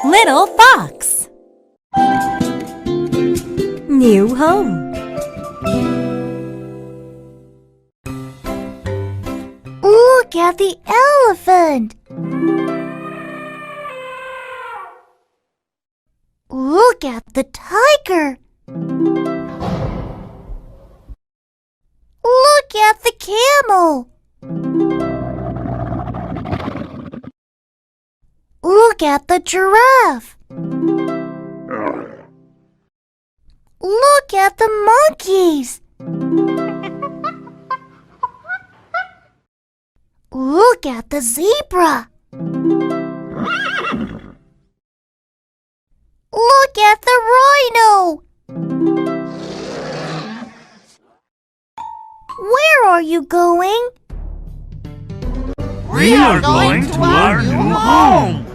Little fox. New home. Look at the elephant. Look at the tiger. Look at the camel. Look at the giraffe. Look at the monkeys. Look at the zebra. Look at the rhino. Where are you going? We are going to our new home.